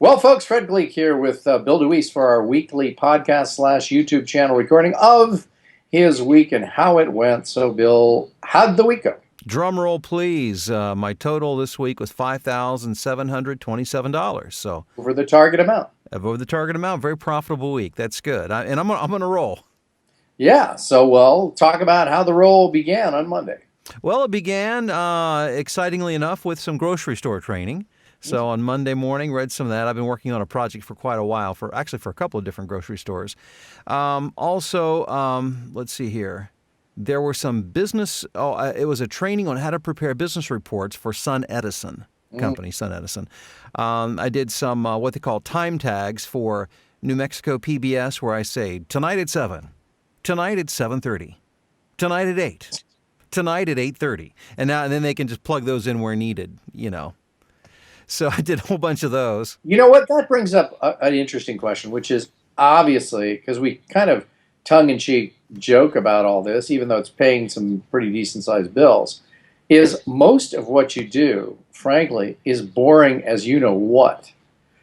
Well, folks, Fred Gleek here with Bill DeWees for our weekly podcast slash YouTube channel recording of his week and how it went. So, Bill, how'd the week go? Drum roll, please. My total this week was $5,727. So Over the target amount. above the target amount, very profitable week. That's good. I'm gonna roll. Yeah. So, well, talk about how the roll began on Monday. Well, it began excitingly enough with some grocery store training. So on Monday morning, read some of that. I've been working on a project for quite a while, for a couple of different grocery stores. Let's see here. There were some business. It was a training on how to prepare business reports for Sun Edison company, Sun Edison. I did some what they call time tags for New Mexico PBS, where I say tonight at 7, tonight at 7:30, tonight at 8, tonight at 8:30, and then they can just plug those in where needed. So I did a whole bunch of those. You know what? That brings up an interesting question, which is obviously because we kind of tongue-in-cheek joke about all this, even though it's paying some pretty decent-sized bills, is most of what you do, frankly, is boring as you know what.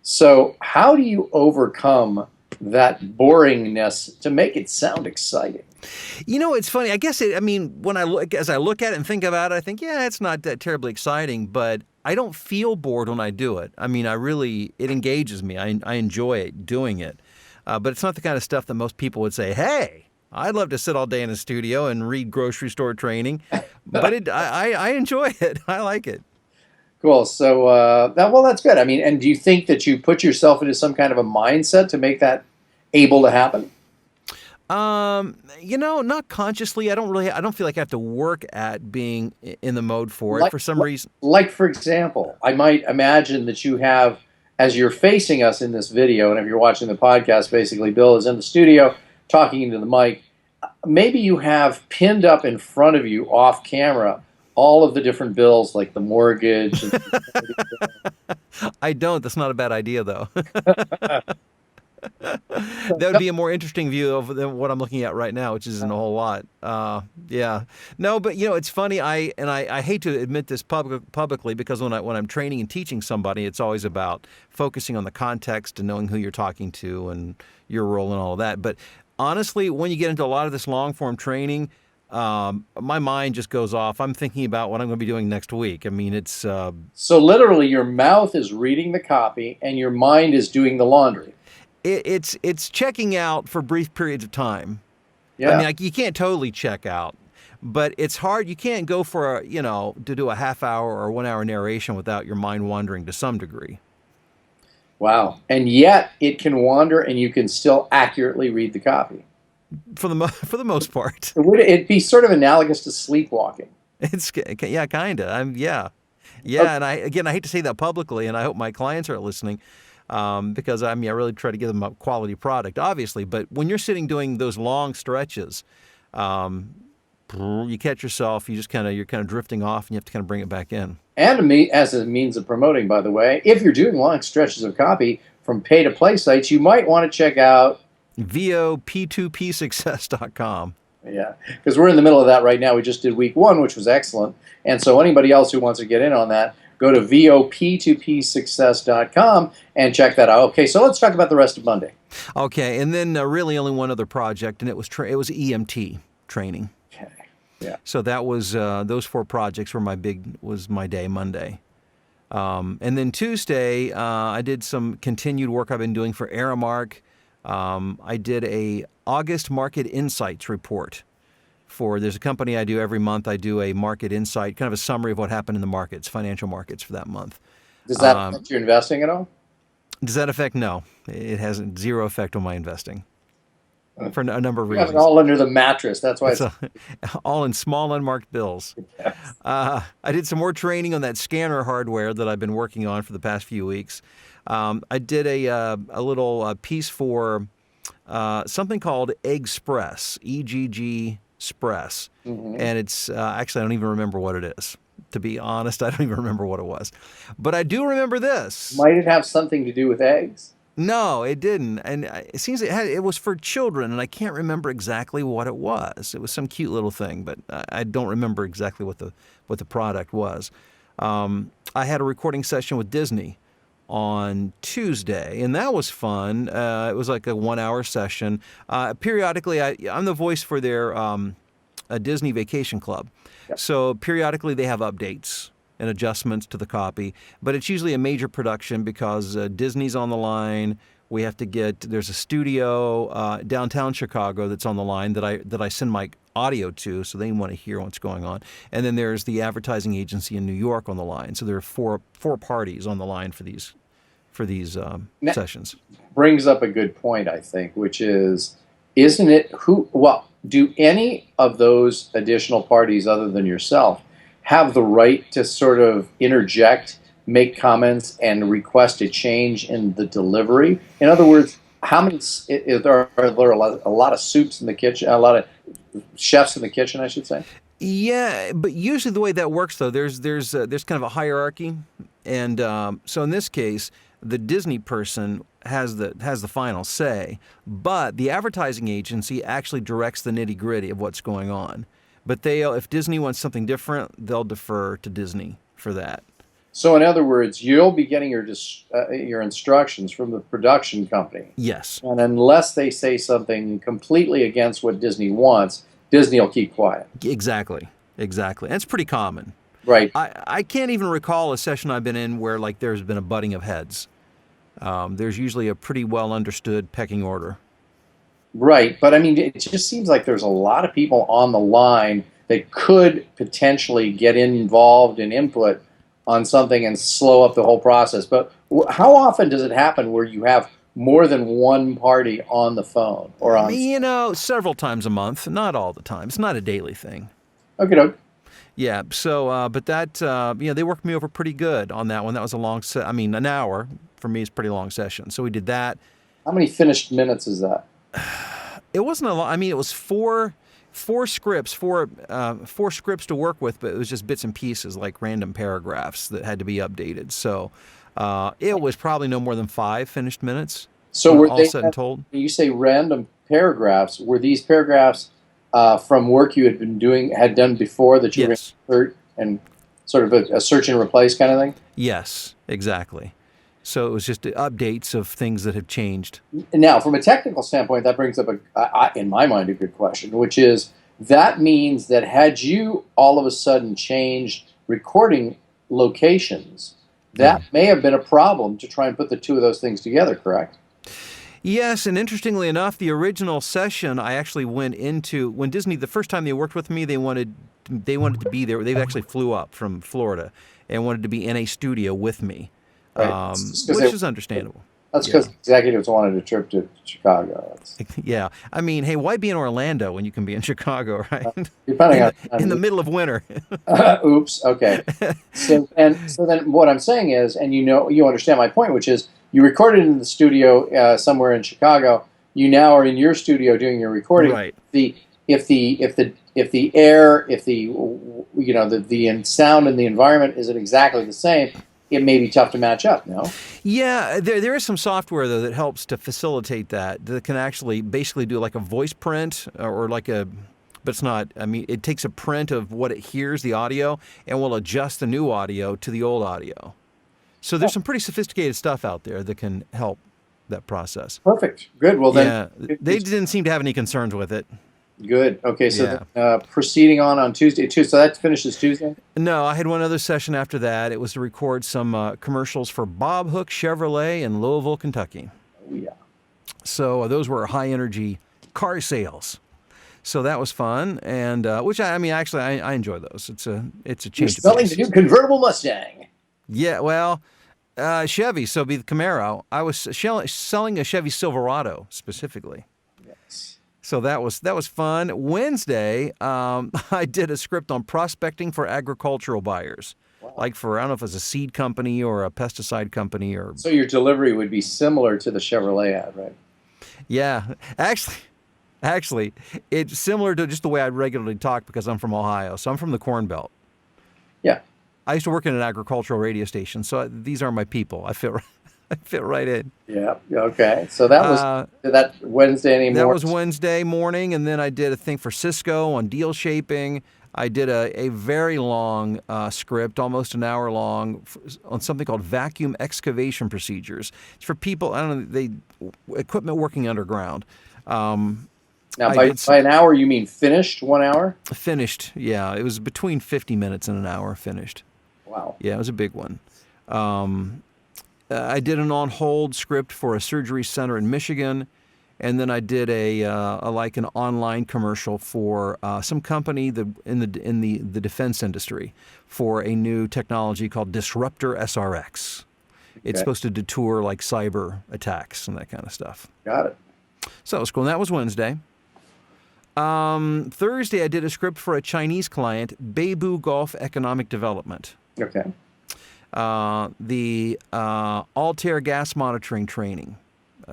So how do you overcome that boringness to make it sound exciting? It's funny. I guess when as I look at it and think about it, I think, yeah, it's not that terribly exciting, but I don't feel bored when I do it. It engages me. I enjoy it, doing it. But it's not the kind of stuff that most people would say, hey, I'd love to sit all day in a studio and read grocery store training. But I enjoy it. I like it. Cool. So, that's good. And do you think that you put yourself into some kind of a mindset to make that able to happen? Not consciously. I don't feel like I have to work at being in the mode for it for some reason. Like, for example, I might imagine that you have, as you're facing us in this video, and if you're watching the podcast, basically Bill is in the studio talking into the mic. Maybe you have pinned up in front of you off camera all of the different bills, like the mortgage. I don't. That's not a bad idea, though. That would be a more interesting view than what I'm looking at right now, which isn't a whole lot. Yeah. No, but it's funny. I hate to admit this publicly because when I'm training and teaching somebody, it's always about focusing on the context and knowing who you're talking to and your role and all of that. But honestly, when you get into a lot of this long form training, my mind just goes off. I'm thinking about what I'm going to be doing next week. It's so literally your mouth is reading the copy and your mind is doing the laundry. It's checking out for brief periods of time. Yeah. You can't totally check out, but it's hard. You can't go for to do a half hour or 1 hour narration without your mind wandering to some degree. Wow. And yet it can wander and you can still accurately read the copy. For the most part. It'd be sort of analogous to sleepwalking. Yeah, kind of. Yeah. Okay. And I hate to say that publicly, and I hope my clients are listening. Because I really try to give them a quality product, obviously. But when you're sitting doing those long stretches, you catch yourself. You're kind of drifting off, and you have to kind of bring it back in. And as a means of promoting, by the way, if you're doing long stretches of copy from pay-to-play sites, you might want to check out VOP2PSuccess.com. Yeah, because we're in the middle of that right now. We just did week 1, which was excellent. And so anybody else who wants to get in on that, go to VOP2PSuccess.com and check that out. Okay, so let's talk about the rest of Monday. Okay, and then really only one other project, and it was EMT training. Okay, yeah. So that was those 4 projects was my day Monday. And then Tuesday, I did some continued work I've been doing for Aramark. I did a August Market Insights report. There's a company I do every month. I do a market insight, kind of a summary of what happened in the markets, financial markets for that month. Does that affect your investing at all? Does that affect? No, it has zero effect on my investing for a number of reasons. You have it all under the mattress. That's why it's all in small unmarked bills. Yes. I did some more training on that scanner hardware that I've been working on for the past few weeks. I did a little piece for something called Express, EGG Express. Mm-hmm. And it's actually, I don't even remember what it is. To be honest, I don't even remember what it was. But I do remember this. Might it have something to do with eggs? No, it didn't. And it seems it was for children, and I can't remember exactly what it was. It was some cute little thing, but I don't remember exactly what the product was. I had a recording session with Disney on Tuesday, and that was fun. It was like a 1 hour session. Periodically, I'm the voice for their a Disney Vacation Club. Yep. So periodically they have updates and adjustments to the copy, but it's usually a major production because Disney's on the line. We have to there's a studio downtown Chicago that's on the line that I send my audio to, so they want to hear what's going on. And then there's the advertising agency in New York on the line. So there are four parties on the line for these sessions. Brings up a good point, I think, which is, isn't it do any of those additional parties other than yourself have the right to sort of interject, make comments, and request a change in the delivery? In other words, how many are there a lot of soups in the kitchen, a lot of chefs in the kitchen, I should say? Yeah, but usually the way that works, though, there's kind of a hierarchy, and so in this case, the Disney person has the final say, but the advertising agency actually directs the nitty-gritty of what's going on. But if Disney wants something different, they'll defer to Disney for that. So, in other words, you'll be getting your instructions from the production company. Yes. And unless they say something completely against what Disney wants, Disney will keep quiet. Exactly. That's pretty common. Right. I can't even recall a session I've been in where like there's been a butting of heads. There's usually a pretty well understood pecking order. Right, but I mean, it just seems like there's a lot of people on the line that could potentially get involved in input on something and slow up the whole process. But how often does it happen where you have more than one party on the phone or on? Several times a month, not all the time. It's not a daily thing. Okay. Yeah. So, but that they worked me over pretty good on that one. That was a long an hour for me is a pretty long session. So we did that. How many finished minutes is that? It wasn't a lot. I mean, it was four scripts to work with, but it was just bits and pieces, like random paragraphs that had to be updated. So it was probably no more than 5 finished minutes. So were all said and told? You say random paragraphs. Were these paragraphs from work you had done before that you insert and sort of a search and replace kind of thing? Yes, exactly. So it was just updates of things that have changed. Now, from a technical standpoint, that brings up, in my mind, a good question, which is, that means that had you all of a sudden changed recording locations, that may have been a problem to try and put the two of those things together, correct? Yes, and interestingly enough, the original session I actually went into, when Disney, the first time they worked with me, they wanted to be there. They actually flew up from Florida and wanted to be in a studio with me. Right. Which is understandable. That's because executives wanted a trip to Chicago. Yeah. I mean, hey, why be in Orlando when you can be in Chicago, right? In the middle of winter. Oops. Okay. So then what I'm saying is, and you understand my point, which is you recorded in the studio somewhere in Chicago. You now are in your studio doing your recording. Right. If the air, the sound and the environment isn't exactly the same, it may be tough to match up, no? Yeah, there is some software, though, that helps to facilitate that can actually basically do like a voice print or like but it's not, I mean, it takes a print of what it hears, the audio, and will adjust the new audio to the old audio. So there's some pretty sophisticated stuff out there that can help that process. Perfect. Good. Well, then. Yeah, they didn't seem to have any concerns with it. Good. Okay, so proceeding on Tuesday. So that finishes Tuesday? No, I had one other session after that. It was to record some commercials for Bob Hook Chevrolet in Louisville, Kentucky. Oh, yeah. So those were high-energy car sales. So that was fun, and which I enjoy those. It's a change. You're selling the new convertible Mustang. Yeah, well, Chevy. So be the Camaro. I was selling a Chevy Silverado specifically. Yes. So that was fun. Wednesday, I did a script on prospecting for agricultural buyers, like for, I don't know if it was a seed company or a pesticide company or. So your delivery would be similar to the Chevrolet ad, right? Yeah, actually, it's similar to just the way I regularly talk because I'm from Ohio. So I'm from the Corn Belt. Yeah. I used to work in an agricultural radio station, so these are my people. I fit right in. Yeah. Okay. So that was that Wednesday anymore. That was Wednesday morning, and then I did a thing for Cisco on deal shaping. I did a very long script, almost an hour long, on something called vacuum excavation procedures. It's for people, I don't know, equipment working underground. Now, by an hour, you mean finished 1 hour? Finished, yeah. It was between 50 minutes and an hour finished. Wow. Yeah, it was a big one. I did an on-hold script for a surgery center in Michigan. And then I did like an online commercial for some company in the defense industry for a new technology called Disruptor SRX. It's supposed to deter like cyber attacks and that kind of stuff. Got it. So that was cool. And that was Wednesday. Thursday, I did a script for a Chinese client, Beibu Gulf Economic Development. Okay. The Altair gas monitoring training.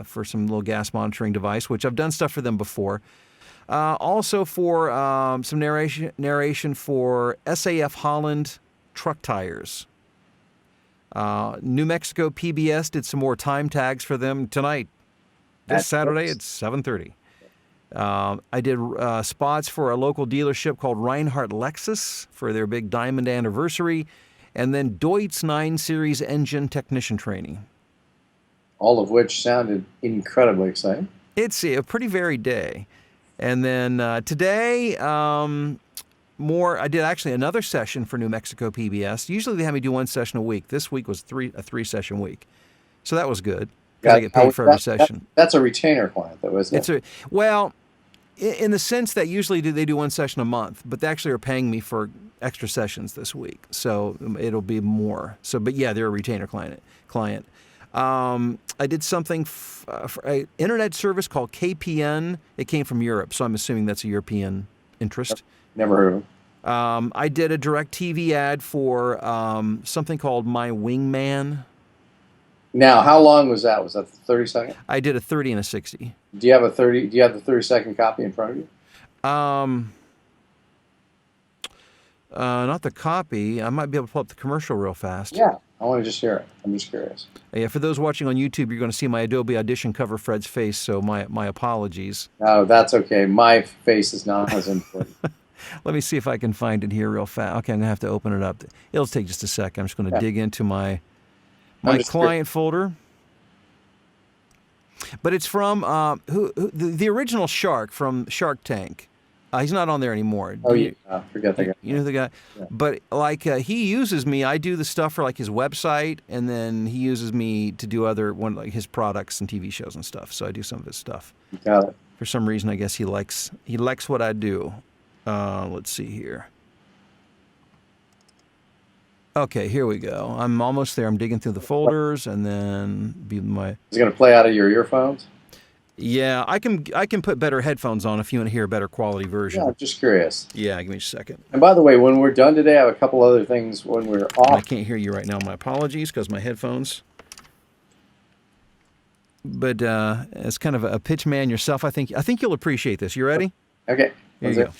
For some little gas monitoring device, which I've done stuff for them before. Also for some narration for SAF Holland truck tires. New Mexico PBS did some more time tags for them tonight. This Saturday at 7:30. I did spots for a local dealership called Reinhardt Lexus for their big diamond anniversary. And then Deutz 9 Series engine technician training. All of which sounded incredibly exciting. It's a pretty varied day. And then today, I did actually another session for New Mexico PBS. Usually they have me do one session a week. This week was a three-session week. So that was good. I get paid for every session. That's a retainer client, though, isn't it? Well, in the sense that usually they do one session a month, but they actually are paying me for extra sessions this week. So it'll be more. But yeah, they're a retainer client. I did something for an internet service called KPN. It came from Europe, so I'm assuming that's a European interest. Never heard of it. I did a direct TV ad for something called My Wingman. Now, how long was that? Was that 30 seconds? I did a 30 and a 60. Do you have the 30-second copy in front of you? Not the copy. I might be able to pull up the commercial real fast. Yeah, I want to just hear it. I'm just curious. Yeah, for those watching on YouTube, you're going to see my Adobe Audition cover Fred's face, so my apologies. No, that's okay. My face is not as important. Let me see if I can find it here real fast. Okay, I'm going to have to open it up. It'll take just a second. I'm just going to dig into my client folder. But it's from the original Shark from Shark Tank. He's not on there anymore. Oh, yeah. Forget that guy. You know the guy? Yeah. But like he uses me. I do the stuff for like his website, and then he uses me to do like his products and TV shows and stuff. So I do some of his stuff. Got it. For some reason, I guess he likes what I do. Let's see here. Okay, here we go. I'm almost there. I'm digging through the folders, and then Is it going to play out of your earphones? Yeah, I can put better headphones on if you want to hear a better quality version. Yeah, I'm just curious. Yeah, give me just a second. And by the way, when we're done today, I have a couple other things when we're off. I can't hear you right now. My apologies, because my headphones. But as kind of a pitch man yourself, I think you'll appreciate this. You ready? Okay. Here you go.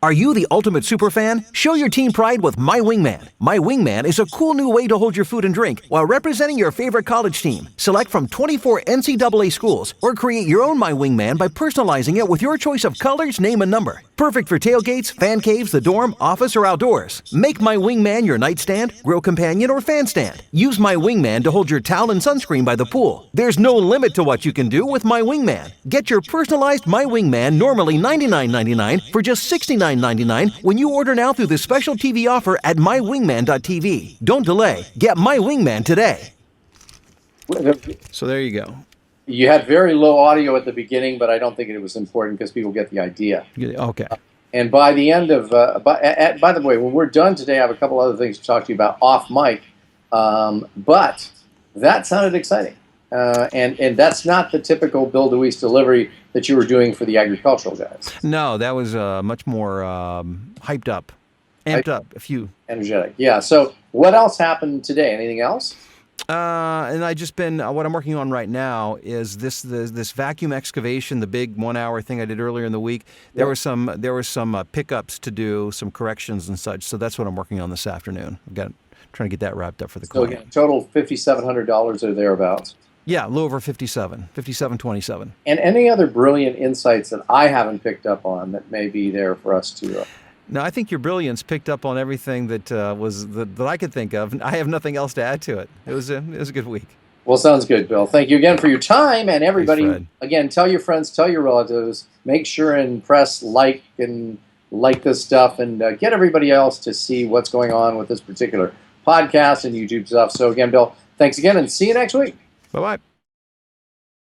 Are you the ultimate superfan? Show your team pride with My Wingman. My Wingman is a cool new way to hold your food and drink while representing your favorite college team. Select from 24 NCAA schools or create your own My Wingman by personalizing it with your choice of colors, name, and number. Perfect for tailgates, fan caves, the dorm, office, or outdoors. Make My Wingman your nightstand, grill companion, or fan stand. Use My Wingman to hold your towel and sunscreen by the pool. There's no limit to what you can do with My Wingman. Get your personalized My Wingman normally $99.99 for just $69.99 when you order now through the special TV offer at mywingman.tv. Don't delay. Get My Wingman today. So there you go. You had very low audio at the beginning, but I don't think it was important because people get the idea. Okay. And by the end of, by the way, when we're done today, I have a couple other things to talk to you about off mic. But that sounded exciting. And that's not the typical Bill DeWees delivery that you were doing for the agricultural guys. No, that was much more hyped up, amped up. Energetic. Yeah. So what else happened today? Anything else? And I just been what I'm working on right now is this vacuum excavation, the big 1 hour thing I did earlier in the week. There were some pickups to do, some corrections and such. So that's what I'm working on this afternoon. Trying to get that wrapped up for the client. So again, total $5,700 or thereabouts. Yeah, a little over 57, 57.27. And any other brilliant insights that I haven't picked up on that may be there for us to. No, I think your brilliance picked up on everything that that I could think of. I have nothing else to add to it. It was a good week. Well, sounds good, Bill. Thank you again for your time. And everybody, Thanks, Fred. again, tell your friends, tell your relatives, make sure and press like this stuff and get everybody else to see what's going on with this particular podcast and YouTube stuff. So again, Bill, thanks again and see you next week. Bye-bye.